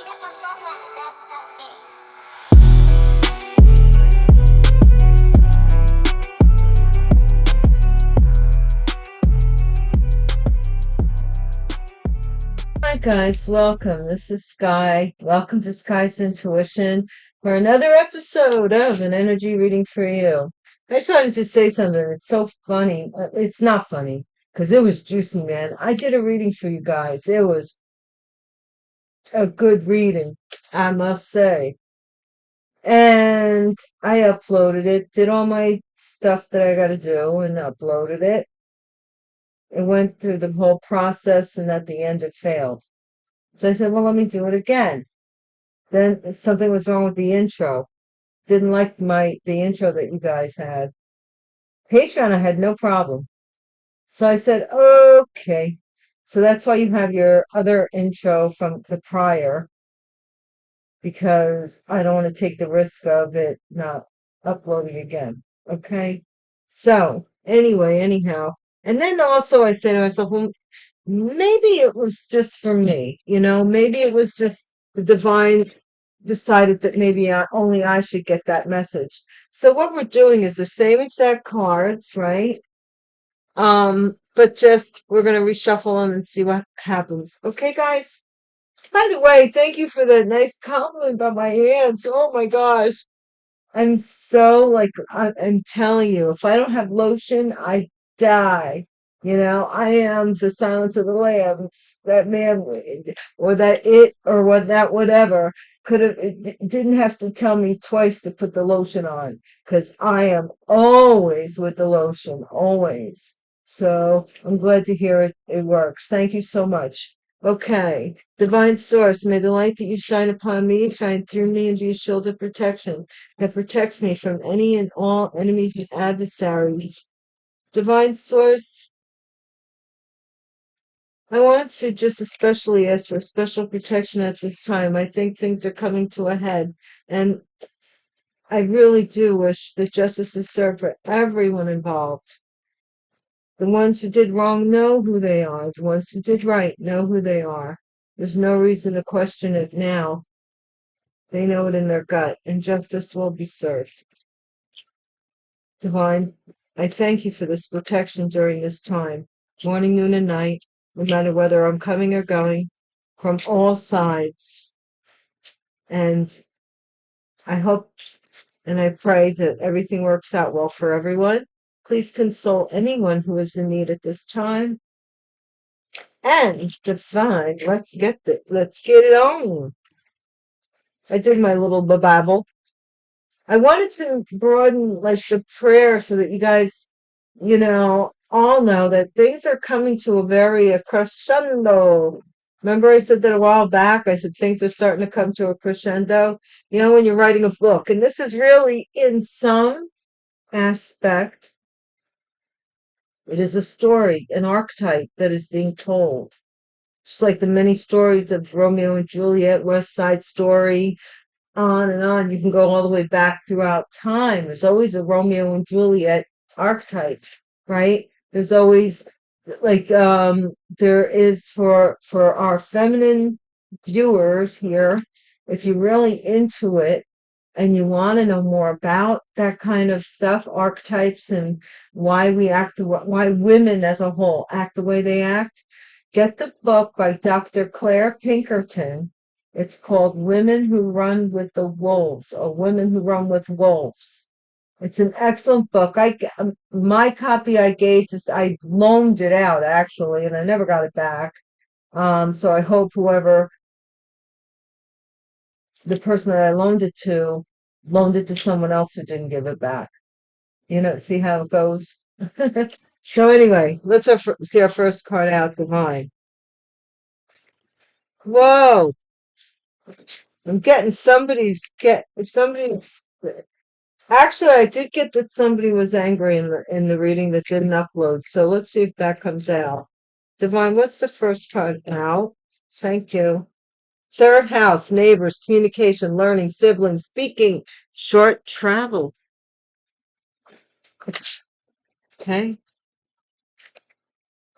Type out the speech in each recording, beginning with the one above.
Hi guys, welcome. This is Sky. Welcome to Sky's Intuition for another episode of an energy reading for you. I just wanted to say something. It's so funny. It's not funny because it was juicy, man. I did a reading for you guys. It was a good reading, I must say. And I uploaded it, did all my stuff that I got to do and uploaded it. It went through the whole process and at the end it failed. So I said, well, let me do it again. Then something was wrong with the intro. Didn't like the intro that you guys had. Patreon, I had no problem. So I said, okay. So that's why you have your other intro from the prior, because I don't want to take the risk of it not uploading again. Okay. So anyway, anyhow. And then also I said to myself, well, maybe it was just for me, maybe it was just the divine decided that maybe only I should get that message. So what we're doing is the same exact cards, right? But just we're gonna reshuffle them and see what happens. Okay, guys? By the way, thank you for the nice compliment about my hands. Oh my gosh. I'm so I'm telling you, if I don't have lotion, I die. I am the Silence of the Lambs. That man, or that it, or what that whatever could have. Didn't have to tell me twice to put the lotion on, because I am always with the lotion, always. So I'm glad to hear it works. Thank you so much. Okay, Divine Source, may the light that you shine upon me shine through me and be a shield of protection that protects me from any and all enemies and adversaries. Divine Source, I want to just especially ask for special protection at this time. I think things are coming to a head, and I really do wish that justice is served for everyone involved. The ones who did wrong know who they are. The ones who did right know who they are. There's no reason to question it now. They know it in their gut, and justice will be served. Divine, I thank you for this protection during this time, morning, noon, and night, no matter whether I'm coming or going, from all sides. And I hope and I pray that everything works out well for everyone. Please console anyone who is in need at this time. And Divine, let's get it on. I did my little babble. I wanted to broaden the prayer so that you guys, all know that things are coming to a very crescendo. Remember I said that a while back? I said things are starting to come to a crescendo. When you're writing a book. And this is really, in some aspect, it is a story, an archetype that is being told. Just like the many stories of Romeo and Juliet, West Side Story, on and on. You can go all the way back throughout time. There's always a Romeo and Juliet archetype, right? There's always there is for our feminine viewers here, if you're really into it and you want to know more about that kind of stuff, archetypes, and why why women as a whole act the way they act, get the book by Dr. Claire Pinkerton. It's called Women Who Run with the Wolves, or Women Who Run with Wolves. It's an excellent book. My copy I loaned it out actually, and I never got it back. So I hope the person that I loaned it to someone else who didn't give it back. See how it goes. So anyway, let's see our first card out, Divine. Whoa! I'm getting somebody's. Actually, I did get that somebody was angry in the reading that didn't upload. So let's see if that comes out. Divine, what's the first card out? Thank you. Third house, neighbors, communication, learning, siblings, speaking, short travel. Okay.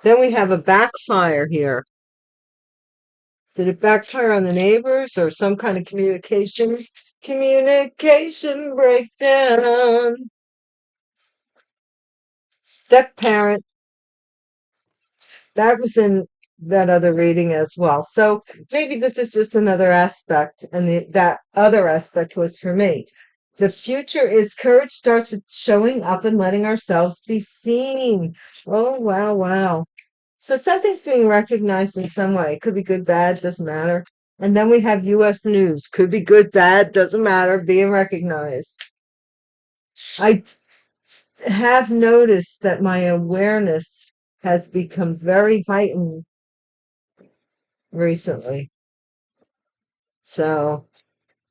Then we have a backfire here. Did it backfire on the neighbors or some kind of communication breakdown? Step parent, that was in that other reading as well. So maybe this is just another aspect, and that other aspect was for me. The future is courage starts with showing up and letting ourselves be seen. Oh, wow, wow. So something's being recognized in some way. It could be good, bad, doesn't matter. And then we have US news. Could be good, bad, doesn't matter, being recognized. I have noticed that my awareness has become very heightened recently. So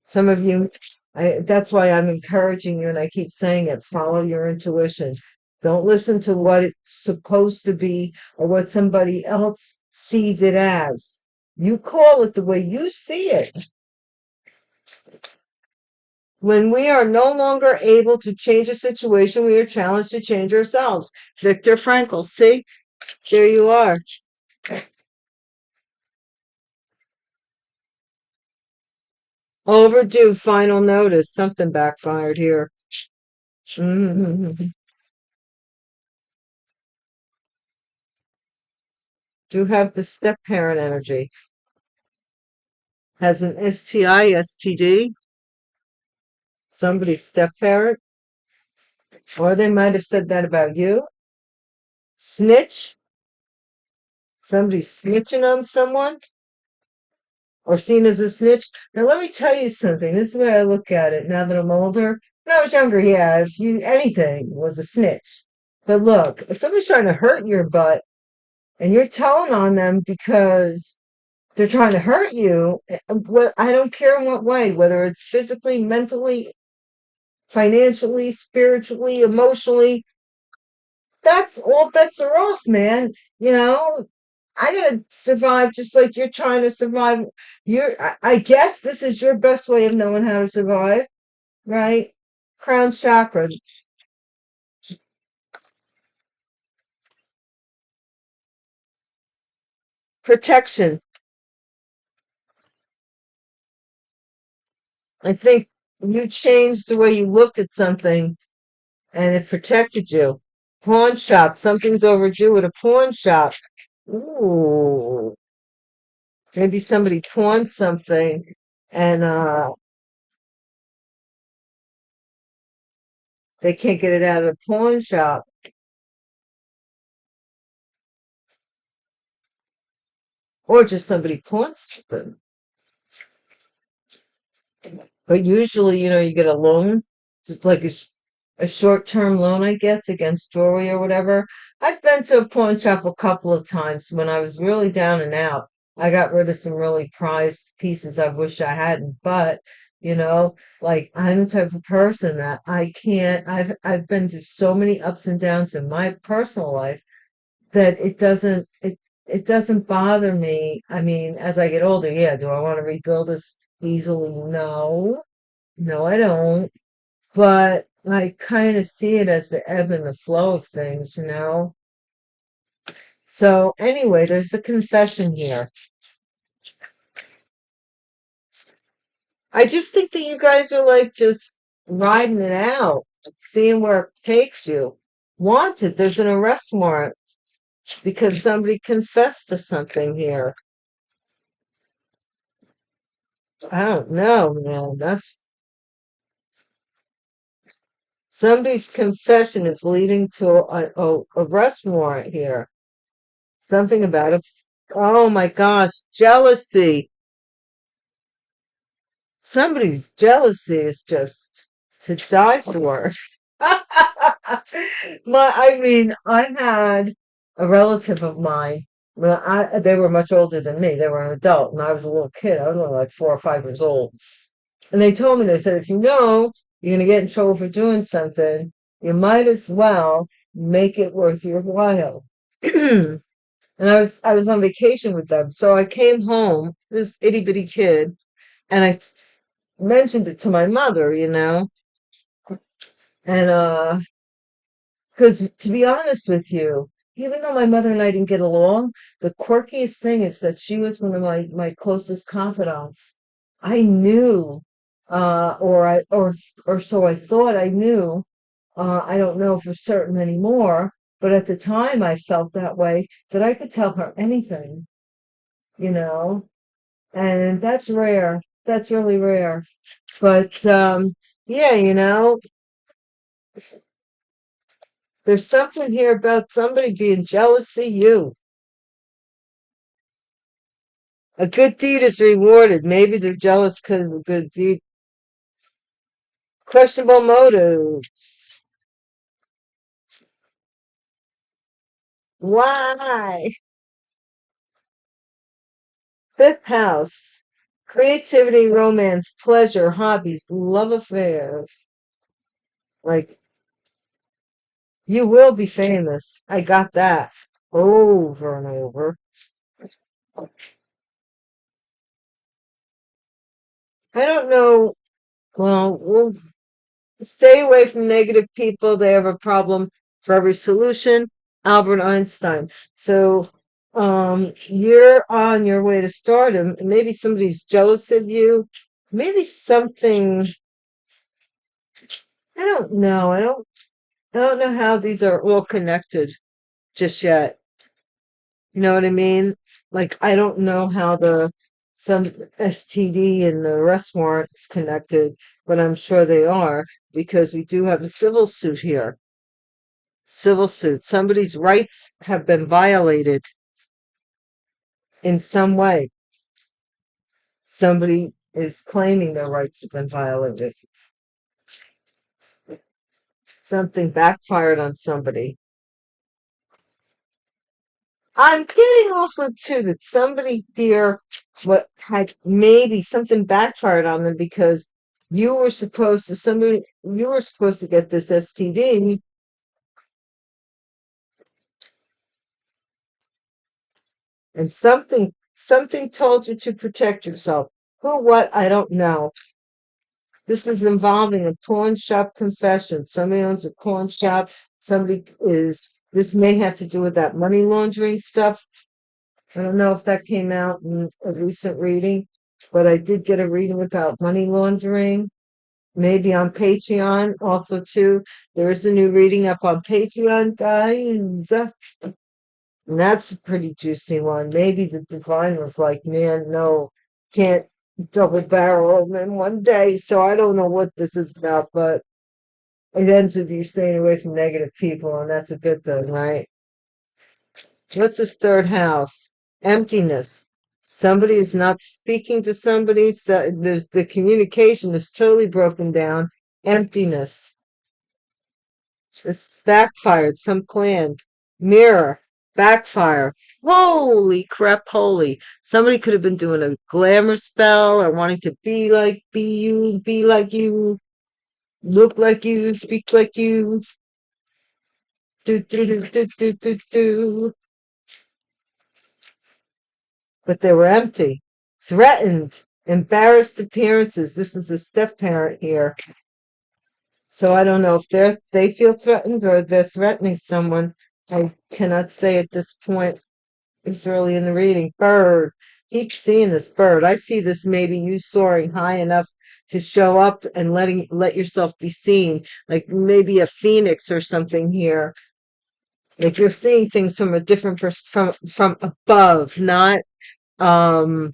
some of you, that's why I'm encouraging you, and I keep saying it, follow your intuition. Don't listen to what it's supposed to be or what somebody else sees it as. You call it the way you see it. When we are no longer able to change a situation, we are challenged to change ourselves. Viktor Frankl, see? There you are. Overdue final notice. Something backfired here. Mhm. Do have the step parent energy. Has an STI, STD. Somebody's step parent. Or they might have said that about you. Snitch. Somebody's snitching on someone or seen as a snitch. Now, let me tell you something. This is the way I look at it now that I'm older. When I was younger, yeah, if you anything was a snitch. But look, if somebody's trying to hurt your butt and you're telling on them because they're trying to hurt you, I don't care in what way, whether it's physically, mentally, financially, spiritually, emotionally, that's all bets are off, man. You know, I gotta survive just like you're trying to survive. I guess this is your best way of knowing how to survive, right? Crown chakra, protection. I think you changed the way you look at something and it protected you. Pawn shop, something's overdue at a pawn shop. Ooh, maybe somebody pawned something and they can't get it out of the pawn shop. Or just somebody pawned something. But usually, you get a loan, just like a short-term loan, I guess, against jewelry or whatever. I've been to a pawn shop a couple of times when I was really down and out. I got rid of some really prized pieces I wish I hadn't, but like I'm the type of person that I can't. I've been through so many ups and downs in my personal life that it doesn't bother me. I mean, as I get older, yeah, do I want to rebuild this easily? No. No, I don't. But I kind of see it as the ebb and the flow of things. So anyway, there's a confession here. I just think that you guys are like just riding it out, seeing where it takes you. Wanted, there's an arrest warrant because somebody confessed to something here. I don't know, man. That's somebody's confession is leading to a arrest warrant here. Something about it. Oh my gosh, jealousy. Somebody's jealousy is just to die for. I mean, I had a relative of mine. Well, they were much older than me. They were an adult, and I was a little kid. I was only like 4 or 5 years old. And they told me, they said, if you know you're going to get in trouble for doing something, you might as well make it worth your while. And I was on vacation with them. So I came home, this itty bitty kid, and I mentioned it to my mother. And because to be honest with you, even though my mother and I didn't get along, the quirkiest thing is that she was one of my closest confidants. I knew, or so I thought I knew. I don't know for certain anymore, but at the time I felt that way, that I could tell her anything, you know, and that's rare. That's really rare. But yeah, there's something here about somebody being jealous of you. A good deed is rewarded. Maybe they're jealous because of a good deed. Questionable motives. Why? Fifth house. Creativity, romance, pleasure, hobbies, love affairs. Like, you will be famous. I got that over and over. I don't know. Well, we'll stay away from negative people. They have a problem for every solution. Albert Einstein. So, you're on your way to stardom. Maybe somebody's jealous of you. Maybe something. I don't know. I don't know how these are all connected just yet. You know what I mean? Like, I don't know how some STD and the arrest warrant is connected, but I'm sure they are because we do have a civil suit here. Civil suit. Somebody's rights have been violated in some way. Somebody is claiming their rights have been violated. Something backfired on somebody. I'm getting also too that somebody here what had maybe something backfired on them because you were supposed to get this STD and something told you to protect yourself. Who, what, I don't know. This is involving a pawn shop confession. Somebody owns a pawn shop. This may have to do with that money laundering stuff. I don't know if that came out in a recent reading, but I did get a reading about money laundering, maybe on Patreon also too. There is a new reading up on Patreon, guys. And that's a pretty juicy one. Maybe the divine was like, man, no, can't double barrel them in one day. So I don't know what this is about, but it ends with you staying away from negative people, and that's a good thing, right? What's this third house? Emptiness. Somebody is not speaking to somebody. So the communication is totally broken down. Emptiness. This backfired. Some plan. Mirror. Backfire. Holy crap, holy. Somebody could have been doing a glamour spell or wanting to be like you, look like you, speak like you. Do, do, do, do, do, do, do. But they were empty. Threatened, embarrassed appearances. This is a step parent here. So I don't know if they feel threatened or they're threatening someone. I cannot say at this point. It's early in the reading. Bird. Keep seeing this bird. I see this maybe you soaring high enough to show up and let yourself be seen. Like maybe a phoenix or something here. Like you're seeing things from a different from above, not um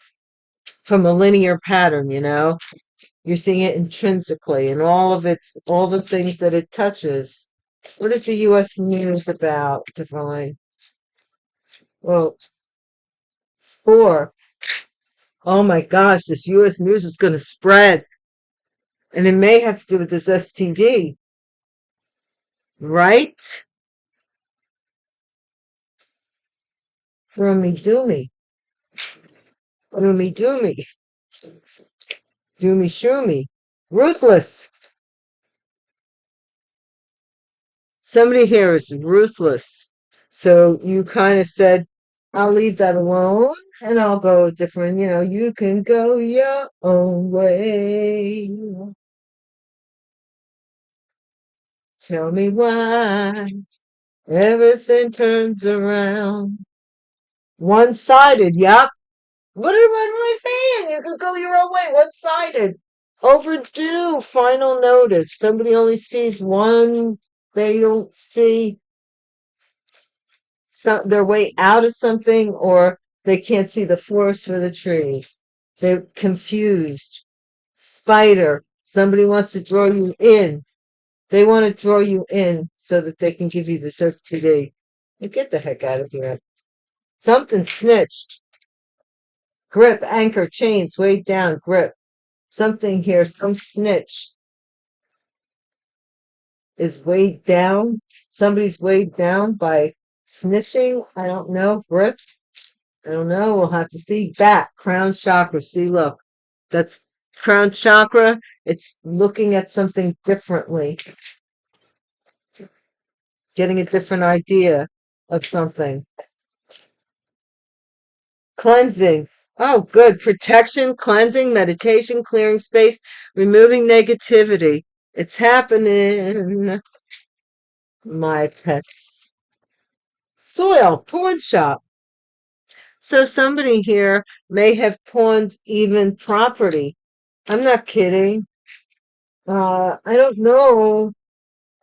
from a linear pattern, You're seeing it intrinsically and all the things that it touches. What is the US news about, Divine? Well, spore. Oh my gosh, this US news is going to spread. And it may have to do with this STD, right? Roomy doomy. Roomy doomy. Doomy shoomy. Ruthless. Somebody here is ruthless. So you kind of said, I'll leave that alone and I'll go different, you can go your own way. Tell me why. Everything turns around. One-sided, yep. What am I saying? You could go your own way. One-sided. Overdue. Final notice. Somebody only sees one. They don't see their way out of something, or they can't see the forest for the trees. They're confused. Spider. Somebody wants to draw you in. They want to draw you in so that they can give you this STD. Get the heck out of here. Something snitched. Grip, anchor, chains, weighed down, grip. Something here, some snitch is weighed down. Somebody's weighed down by snitching. I don't know. Grip. I don't know. We'll have to see. Back, crown chakra. See, look. That's crown chakra. It's looking at something differently, getting a different idea of something. Cleansing. Oh, good. Protection, cleansing, meditation, clearing space, removing negativity. It's happening, my pets. Soil, pawn shop. So somebody here may have pawned even property. I'm not kidding. I don't know.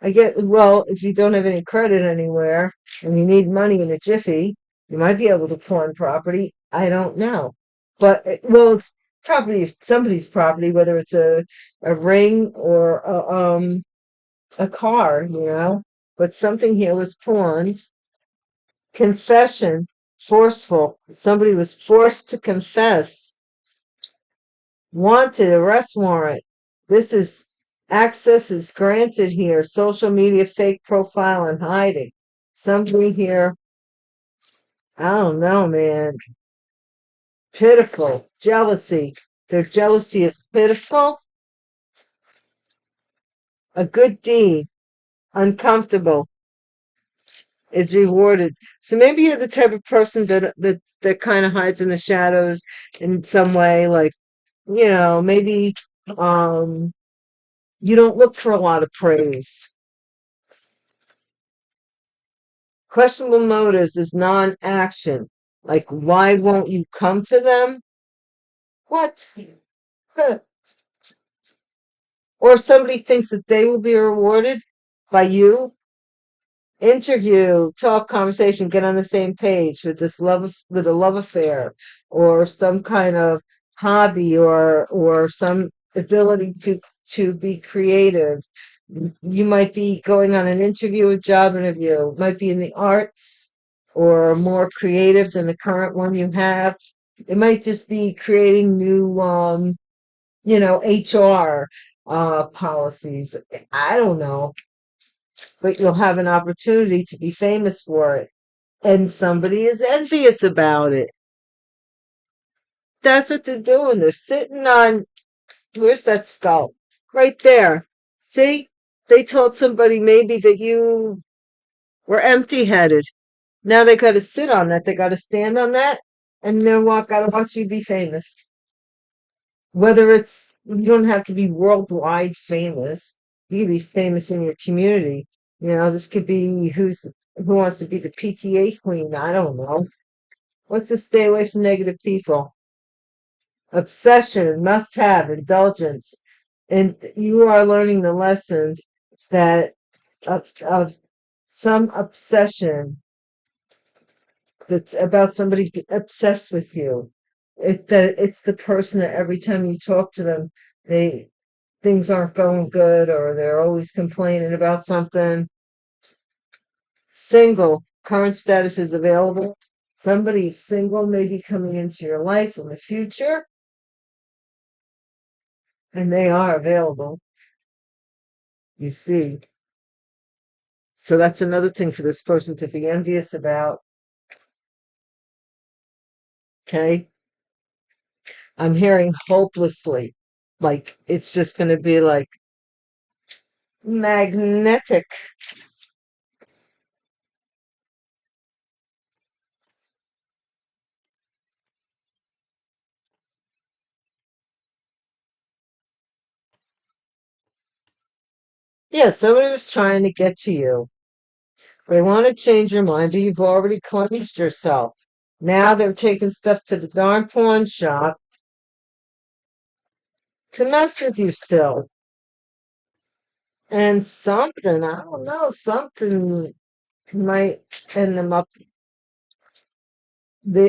Well, if you don't have any credit anywhere and you need money in a jiffy, you might be able to pawn property. I don't know. But, well, it's property, somebody's property, whether it's a ring or a car, But something here was pawned. Confession, forceful. Somebody was forced to confess. Wanted, arrest warrant. This is access is granted here. Social media fake profile and hiding. Somebody here, I don't know, man. Pitiful. Jealousy. Their jealousy is pitiful. A good deed. Uncomfortable is rewarded. So maybe you're the type of person that kind of hides in the shadows in some way, like, maybe you don't look for a lot of praise. Questionable motives is non-action. Like, why won't you come to them? What? Huh. Or somebody thinks that they will be rewarded by you. Interview, talk, conversation, get on the same page with with a love affair, or some kind of hobby, or some ability to be creative. You might be going on an interview, a job interview, might be in the arts or more creative than the current one you have. It might just be creating new, HR policies. I don't know, but you'll have an opportunity to be famous for it. And somebody is envious about it. That's what they're doing. They're sitting on, where's that skull? Right there. See? They told somebody maybe that you were empty-headed. Now they got to sit on that. They got to stand on that, and they're got to watch you be famous. Whether you don't have to be worldwide famous. You can be famous in your community. This could be who wants to be the PTA queen. I don't know. What's to stay away from negative people? Obsession, must have, indulgence. And you are learning the lesson that of some obsession that's about somebody obsessed with you. It's the person that every time you talk to them, things aren't going good, or they're always complaining about something. Single, current status is available. Somebody single may be coming into your life in the future, and they are available. You see. So that's another thing for this person to be envious about. Okay. I'm hearing hopelessly. Like, it's just going to be like magnetic. Yeah, somebody was trying to get to you. They want to change your mind, but you've already cleansed yourself. Now they're taking stuff to the darn pawn shop to mess with you still. And something, I don't know, something might end them up.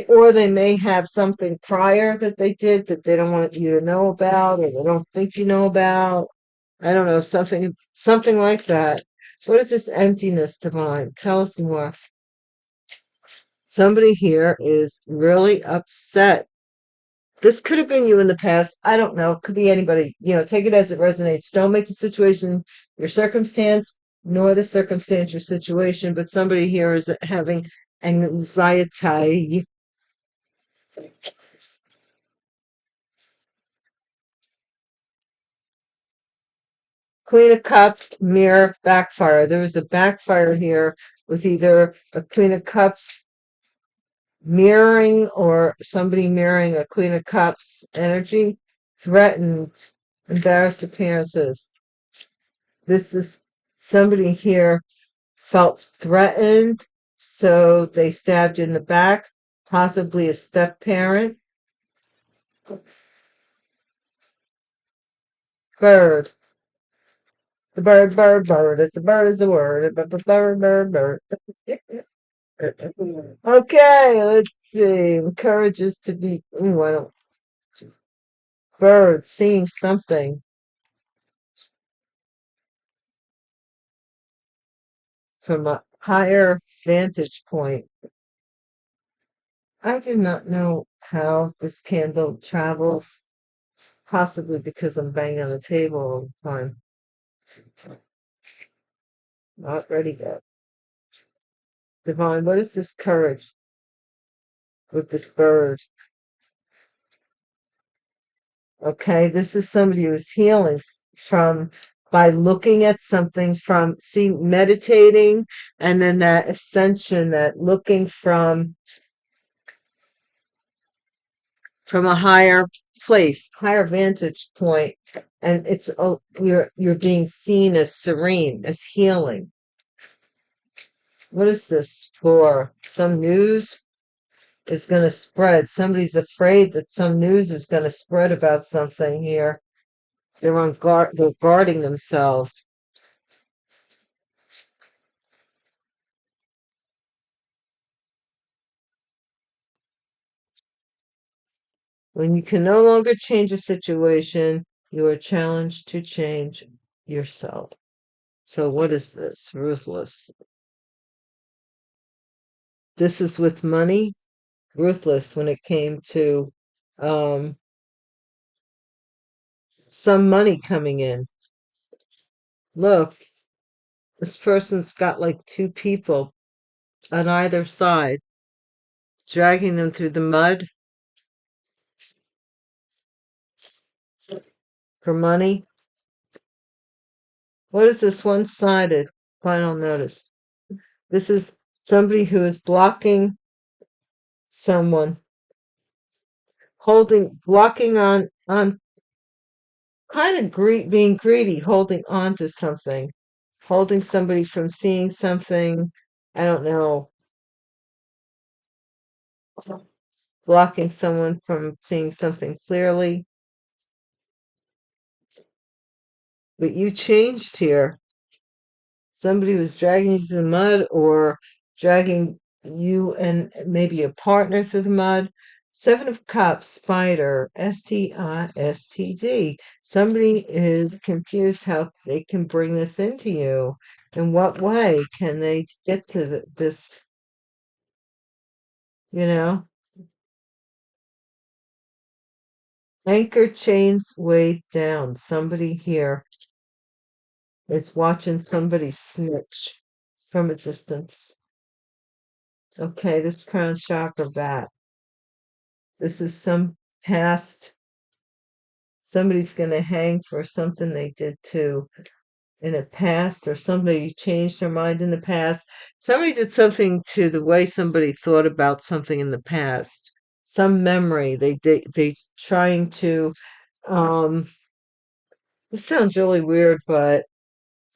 Or they may have something prior that they did that they don't want you to know about, or they don't think you know about. I don't know, something like that. What is this emptiness, Divine? Tell us more. Somebody here is really upset. This could have been you in the past. I don't know. Could be anybody. Take it as it resonates. Don't make the situation your circumstance, nor the circumstance your situation. But somebody here is having anxiety. Queen of Cups, mirror, backfire. There was a backfire here with either a Queen of Cups mirroring or somebody mirroring a Queen of Cups energy. Threatened, embarrassed appearances. This is somebody here felt threatened, so they stabbed you in the back, possibly a step parent. Bird. The bird, bird, bird. It's the bird is the word. Bird, bird, bird. Okay, let's see. Encourages to be. I don't. Bird, seeing something from a higher vantage point. I do not know how this candle travels, possibly because I'm banging on the table all the time. Not ready yet. Divine, what is this courage with this bird? Okay, this is somebody who's healing from by looking at something from meditating, and then that ascension, that looking from a higher place, higher vantage point, and it's you're being seen as serene, as healing. What is this for? Some news is going to spread. Somebody's afraid that some news is going to spread about something here. They're on guard. They're guarding themselves. When you can no longer change a situation, you are challenged to change yourself. So what is this? Ruthless. This is with money. Ruthless when it came to some money coming in. Look, this person's got like two people on either side, dragging them through the mud for money. What is this one-sided final notice? This is somebody who is blocking someone, blocking on kind of being greedy, holding on to something, holding somebody from seeing something. I don't know, blocking someone from seeing something clearly. But you changed here. Somebody was dragging you through the mud, or dragging you and maybe a partner through the mud. Seven of Cups, fighter, STISTD. Somebody is confused how they can bring this into you. In what way can they get to this, you know? Anchor chains weighed down. Somebody here is watching somebody snitch from a distance. Okay, this crown chakra bat. This is some past. Somebody's going to hang for something they did too in the past, or somebody changed their mind in the past. Somebody did something to the way somebody thought about something in the past. Some memory. They trying to. This sounds really weird, but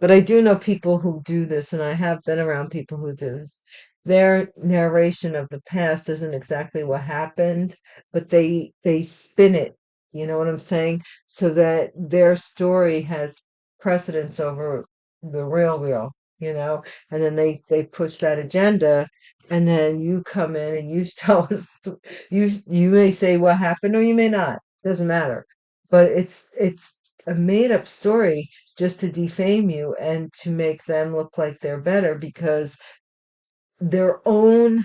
But I do know people who do this, and I have been around people who do this. Their narration of the past isn't exactly what happened, but they spin it, you know what I'm saying? So that their story has precedence over the real, you know, and then they push that agenda, and then you come in and you tell us, you may say what happened or you may not. Doesn't matter. But it's a made up story just to defame you and to make them look like they're better because their own,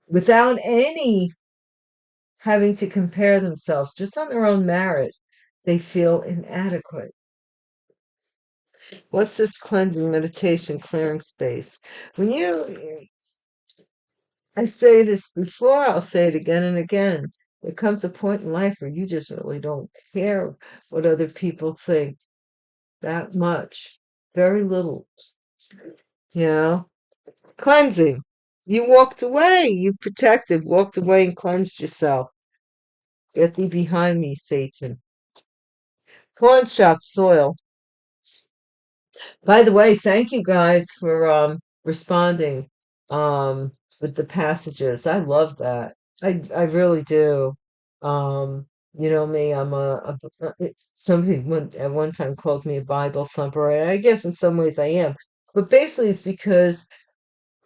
without any having to compare themselves, just on their own merit, they feel inadequate. What's this cleansing meditation, clearing space? When you, I say this before, I'll say it again and again. There comes a point in life where you just really don't care what other people think that much. Very little, you know? Cleansing. You walked away. You protected, walked away and cleansed yourself. Get thee behind me, Satan. Corn shop soil. By the way, thank you guys for responding with the passages. I love that. I really do. Um, you know me, somebody at one time called me a Bible thumper, and I guess in some ways I am. But basically it's because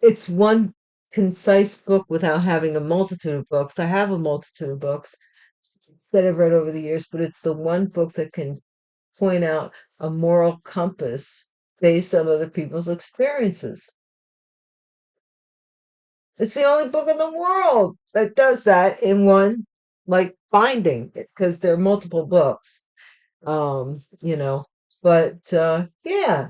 it's one concise book without having a multitude of books. I have a multitude of books that I've read over the years, but it's the one book that can point out a moral compass based on other people's experiences. It's the only book in the world that does that in one like binding because there are multiple books. You know, but yeah,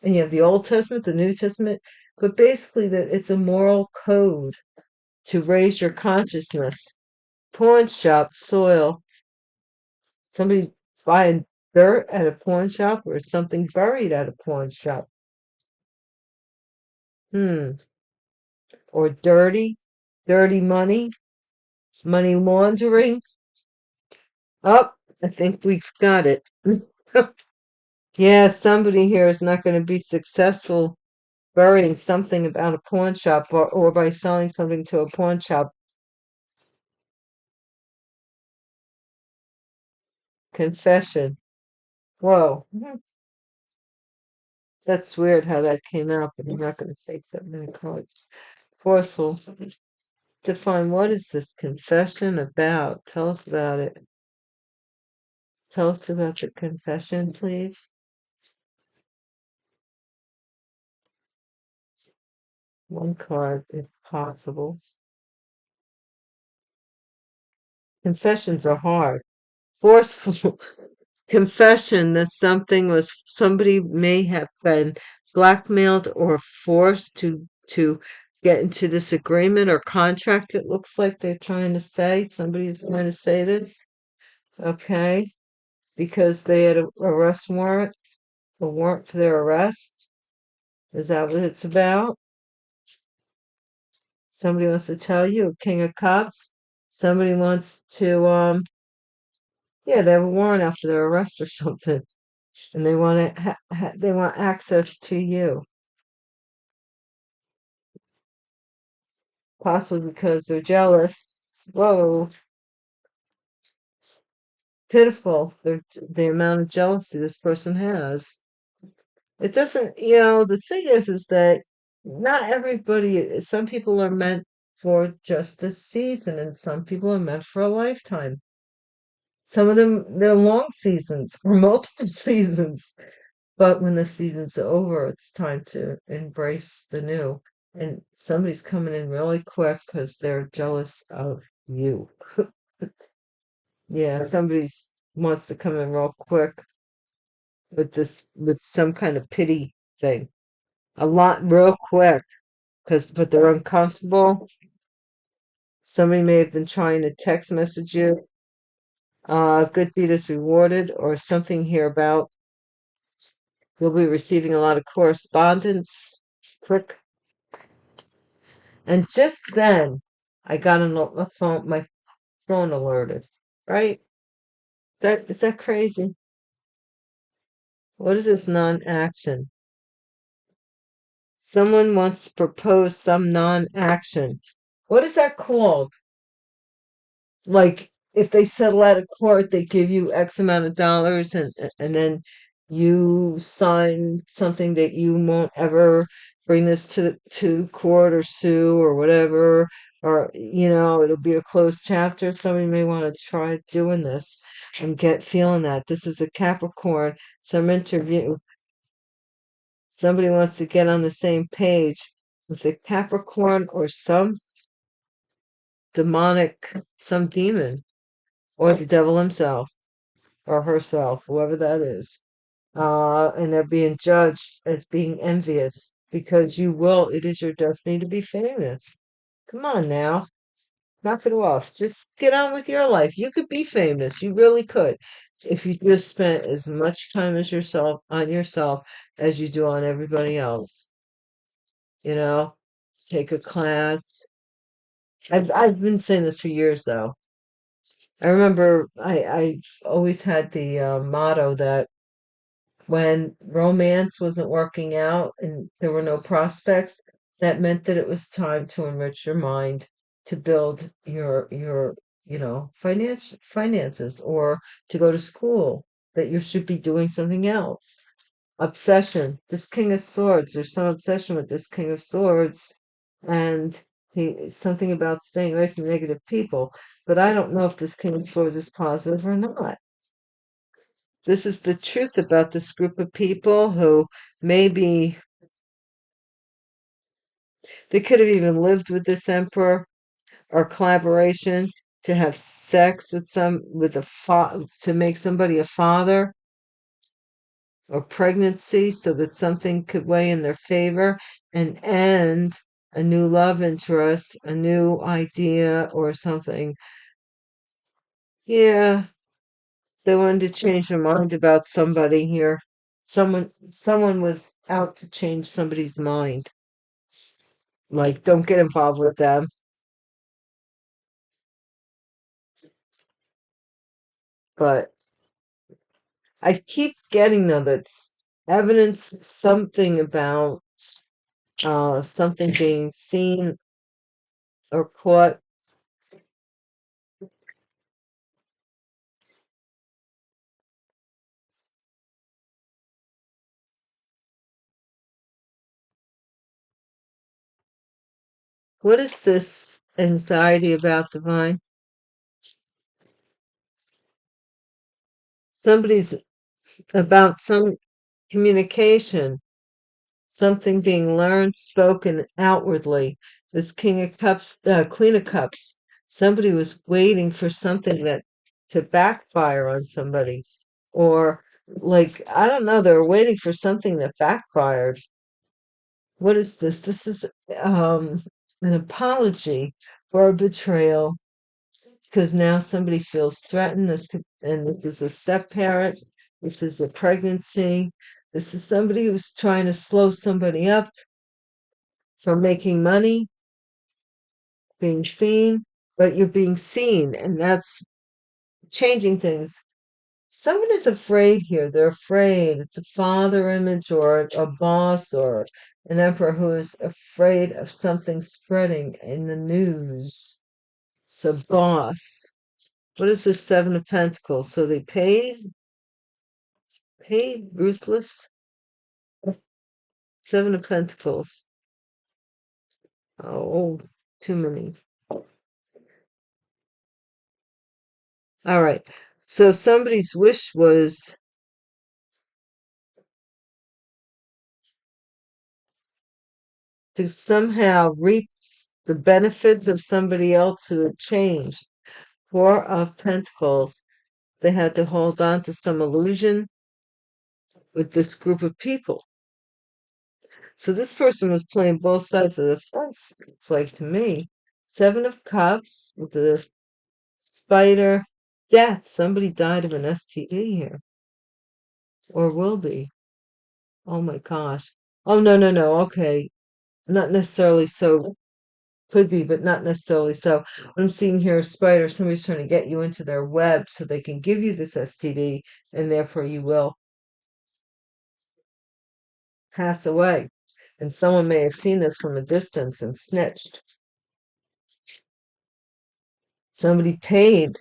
and you have the Old Testament, the New Testament, but basically that it's a moral code to raise your consciousness. Pawn shop soil. Somebody buying dirt at a pawn shop or something buried at a pawn shop. Hmm. Or dirty money, money laundering. Oh, I think we've got it. Yeah, somebody here is not going to be successful burying something about a pawn shop or by selling something to a pawn shop. Confession. Whoa. That's weird how that came out, but I'm not going to take that many cards. Forceful. Define what is this confession about? Tell us about it. Tell us about the confession, please. One card, if possible. Confessions are hard. Forceful confession that somebody may have been blackmailed or forced to get into this agreement or contract. It looks like they're trying to say somebody's going to say this. Okay, because they had a arrest warrant, a warrant for their arrest. Is that what it's about? Somebody wants to tell you, a King of Cups. Somebody wants to, yeah, they have a warrant after their arrest or something, and they want to they want access to you, possibly because they're jealous. Whoa, pitiful! The amount of jealousy this person has. It doesn't, the thing is that not everybody. Some people are meant for just a season, and some people are meant for a lifetime. Some of them, they're long seasons or multiple seasons. But when the season's over, it's time to embrace the new. And somebody's coming in really quick because they're jealous of you. Yeah, somebody wants to come in real quick with some kind of pity thing. A lot real quick but they're uncomfortable. Somebody may have been trying to text message you. Good deed is rewarded, or something here about you'll be receiving a lot of correspondence. Quick. And just then, I got my phone alerted. Right? Is that crazy? What is this non-action? Someone wants to propose some non-action. What is that called? Like if they settle out of court, they give you X amount of dollars and then you sign something that you won't ever bring this to court or sue or whatever, or it'll be a closed chapter. Somebody may want to try doing this and get feeling that. This is a Capricorn, some interview. Somebody wants to get on the same page with the Capricorn or some some demon, or the devil himself or herself, whoever that is. And they're being judged as being envious because it is your destiny to be famous. Come on now, knock it off. Just get on with your life. You could be famous. You really could. If you just spent as much time as yourself on yourself as you do on everybody else. You know, take a class. I've been saying this for years though. I remember I've always had the motto that when romance wasn't working out and there were no prospects, that meant that it was time to enrich your mind to build your finances, or to go to school, that you should be doing something else. Obsession. This King of Swords, there's some obsession with this King of Swords, and something about staying away from negative people. But I don't know if this King of Swords is positive or not. This is the truth about this group of people who maybe they could have even lived with this emperor, or collaboration to have sex to make somebody a father, or pregnancy so that something could weigh in their favor and end a new love interest, a new idea or something. Yeah, they wanted to change their mind about somebody here. Someone was out to change somebody's mind. Like, don't get involved with them. But I keep getting though that's evidence something about something being seen or caught. What is this anxiety about, divine? Somebody's about some communication, something being learned, spoken outwardly. This King of Cups, Queen of Cups. Somebody was waiting for something that to backfire on somebody, or like I don't know, they were waiting for something that backfired. What is this? This is an apology for a betrayal, because now somebody feels threatened. And this is a step parent. This is a pregnancy. This is somebody who's trying to slow somebody up from making money, being seen, but you're being seen, and that's changing things. Someone is afraid here. They're afraid. It's a father image, or a boss, or an emperor who is afraid of something spreading in the news. So, boss. What is the Seven of Pentacles? So they paid, ruthless. Seven of Pentacles. Oh, too many. All right. So somebody's wish was to somehow reap the benefits of somebody else who had changed. Four of Pentacles. They had to hold on to some illusion with this group of people. So this person was playing both sides of the fence, it's like to me. Seven of Cups with the spider. Death. Somebody died of an STD here, or will be. Oh my gosh. Oh, no, no, no. Okay. Not necessarily so. Could be, but not necessarily so. What I'm seeing here is spider. Somebody's trying to get you into their web so they can give you this STD, and therefore you will. pass away. And someone may have seen this from a distance and snitched. Somebody paid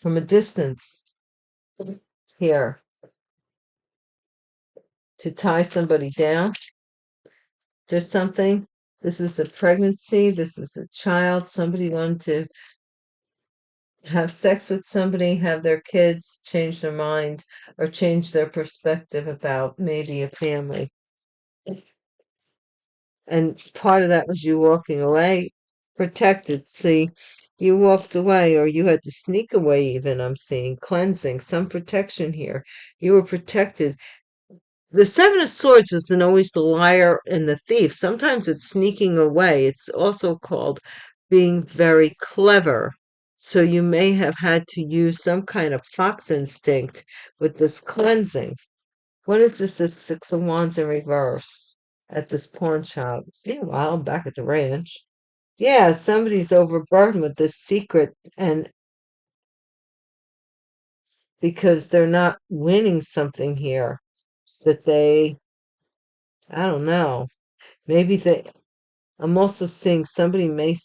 from a distance here to tie somebody down. There's something. This is a pregnancy. This is a child. Somebody wanted to have sex with somebody, have their kids change their mind or change their perspective about maybe a family. And part of that was you walking away protected. See, you walked away or you had to sneak away even, I'm seeing. Cleansing, some protection here. You were protected. The Seven of Swords isn't always the liar and the thief. Sometimes it's sneaking away. It's also called being very clever. So you may have had to use some kind of fox instinct with this cleansing. What is this? This Six of Wands in reverse at this pawn shop. Meanwhile, I'm back at the ranch. Yeah, somebody's overburdened with this secret, and because they're not winning something here that they, I don't know, maybe they, I'm also seeing somebody may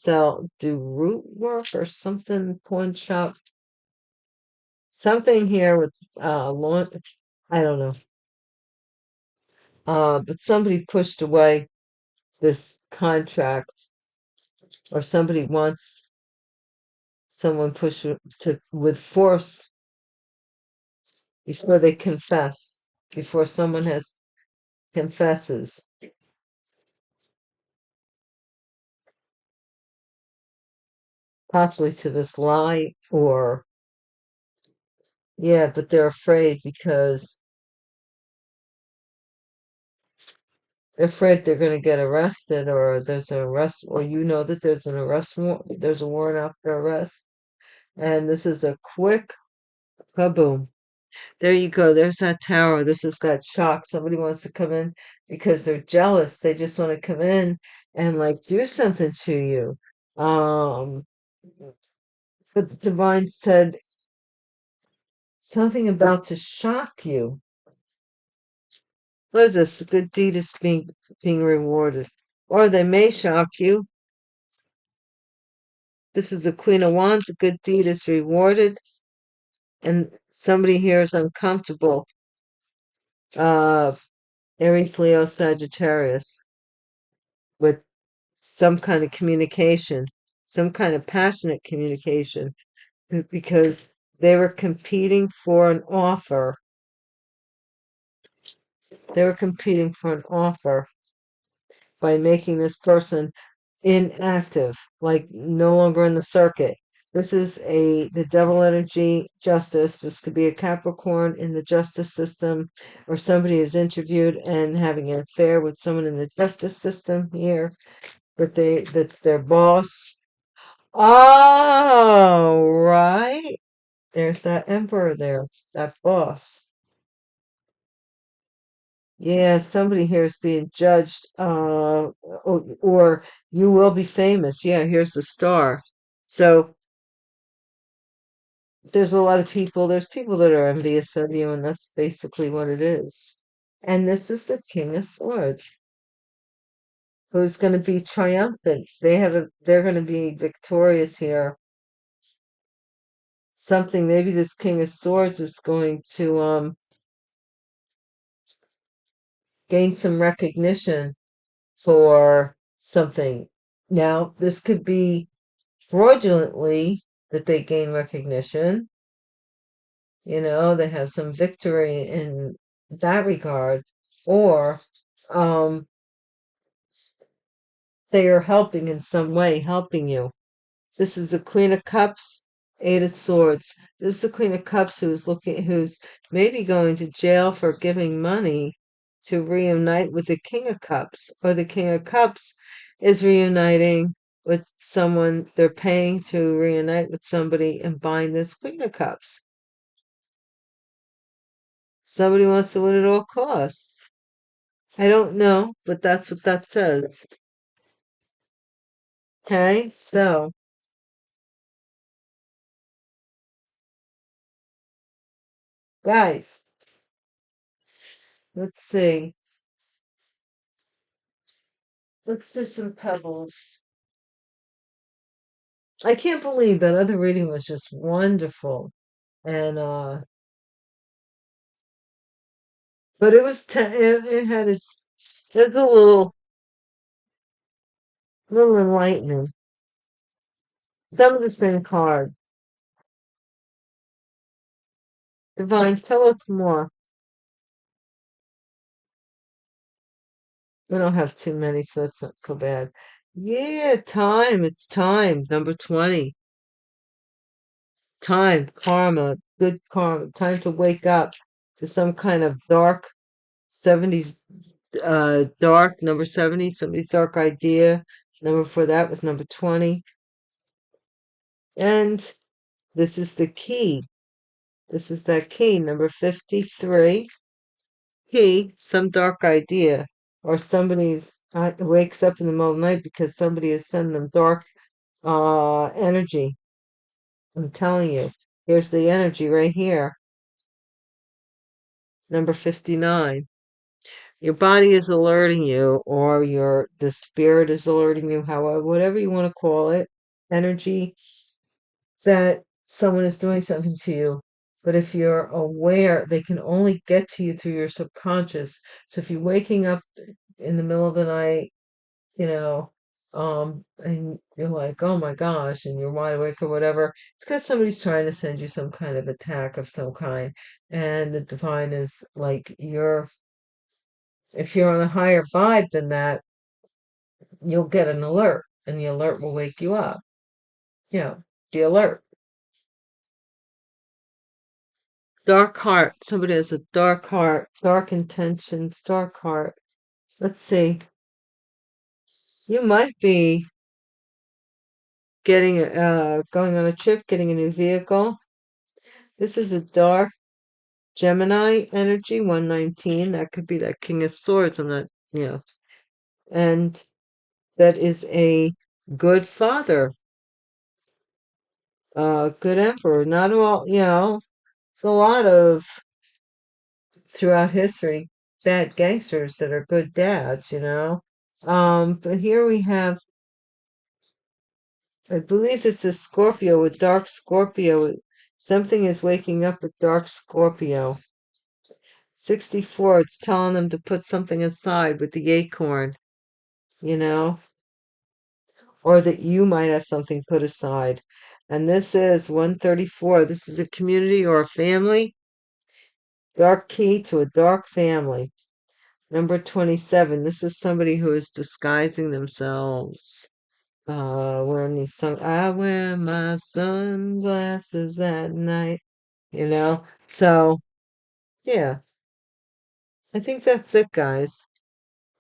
do root work or something, pawn shop, something here with lawn, I don't know. But somebody pushed away this contract, or somebody wants someone push to with force before they confess, before someone has confesses. Possibly to this lie, or yeah, but they're afraid because they're afraid they're going to get arrested, or there's an arrest, or you know that there's an arrest warrant, there's a warrant out for arrest, and this is a quick kaboom. There you go. There's that tower. This is that shock. Somebody wants to come in because they're jealous. They just want to come in and like do something to you. Um, but the divine said something about to shock you. What is this? A good deed is being rewarded. Or they may shock you. This is the Queen of Wands. A good deed is rewarded. And somebody here is uncomfortable. Uh, Aries, Leo, Sagittarius, with some kind of communication, some kind of passionate communication, because they were competing for an offer. They were competing for an offer by making this person inactive, like no longer in the circuit. This is the devil energy justice. This could be a Capricorn in the justice system, or somebody who's interviewed and having an affair with someone in the justice system here, but that's their boss. Oh, right. There's that emperor there, that boss. Yeah, somebody here is being judged, or you will be famous. Yeah, here's the star. So there's a lot of people, there's people that are envious of you, and that's basically what it is. And this is the King of Swords, who's going to be triumphant. They're going to be victorious here. Something, maybe this King of Swords is going to gain some recognition for something. Now, this could be fraudulently that they gain recognition. They have some victory in that regard, or um, they are helping in some way, helping you. This is the Queen of Cups, Eight of Swords. This is the Queen of Cups who's maybe going to jail for giving money to reunite with the King of Cups, or the King of Cups is reuniting with someone. They're paying to reunite with somebody and buying this Queen of Cups. Somebody wants to win at all costs. I don't know, but that's what that says. Okay, so guys, Let's see. Let's do some pebbles. I can't believe that other reading was just wonderful. And but it was it had it's a little enlightening. Some of the same card. Divines, tell us more. We don't have too many, so that's not so bad. Yeah, time. It's time. Number 20. Time, karma, good karma. Time to wake up to some kind of dark 70s, dark, number 70, somebody's dark idea. Number for that was number 20. And this is the key. This is that key, number 53. Key, some dark idea, or somebody's wakes up in the middle of the night because somebody is sending them dark energy. I'm telling you, here's the energy right here. Number 59. Your body is alerting you, or the spirit is alerting you, however, whatever you want to call it, energy that someone is doing something to you. But if you're aware, they can only get to you through your subconscious. So if you're waking up in the middle of the night, you know, and you're like, oh my gosh, and you're wide awake or whatever, it's because somebody's trying to send you some kind of attack of some kind. And the divine is like, if you're on a higher vibe than that, you'll get an alert, and the alert will wake you up. Yeah, the alert. Dark heart. Somebody has a dark heart, dark intentions, dark heart. Let's see. You might be getting going on a trip, getting a new vehicle. This is a dark Gemini energy, 119. That could be that King of Swords. I'm not, and that is a good father, good emperor. Not all, it's a lot of throughout history bad gangsters that are good dads. But here we have, I believe it's a Scorpio, with dark Scorpio. Something is waking up with dark Scorpio. 64, it's telling them to put something aside with the acorn, you know, or that you might have something put aside. And this is 134. This is a community or a family. Dark key to a dark family. Number 27. This is somebody who is disguising themselves. Wearing these I wear my sunglasses at night, So, yeah, I think that's it, guys.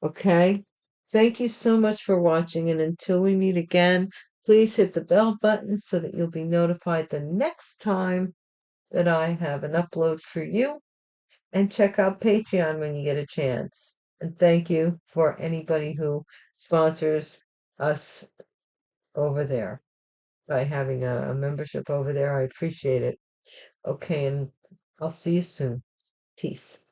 Okay. Thank you so much for watching, and until we meet again, please hit the bell button so that you'll be notified the next time that I have an upload for you. And check out Patreon when you get a chance. And thank you for anybody who sponsors us over there by having a membership over there. I appreciate it. Okay, and I'll see you soon. Peace.